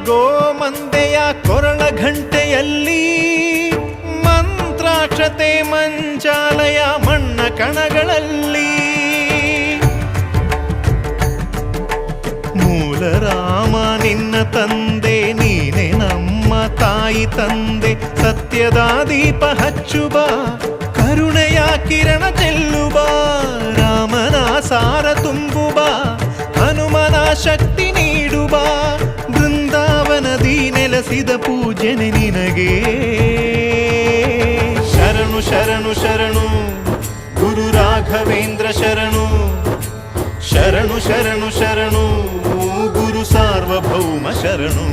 ಗೋಮಂದೆಯ ಕೊರಳ ಘಂಟೆಯಲ್ಲಿ ಮಂತ್ರಾಕ್ಷತೆ ಮಂಚಾಲಯ ಮಣ್ಣ ಕಣಗಳಲ್ಲಿ ಮೂಲ ರಾಮ ನಿನ್ನ ತಂದೆ ನೀನೆ ನಮ್ಮ ತಾಯಿ ತಂದೆ ಸತ್ಯದ ದೀಪ ಹಚ್ಚುವ ಕರುಣೆಯ ಕಿರಣ ಚೆಲ್ಲುವ ರಾಮನ ಸಾರ ತುಂಬುವ ಹನುಮನ ಶಕ್ತಿ ನೀಡುವ ಬೃಂದಾವನದಿ ನೆಲೆಸಿದ ಪೂಜನೆ ನಿನಗೆ ಶರಣು ಶರಣು ಶರಣು ಗುರು ರಾಘವೇಂದ್ರ ಶರಣು ಶರಣು ಶರಣು ಶರಣು ಗುರು ಸಾರ್ವಭೌಮ ಶರಣು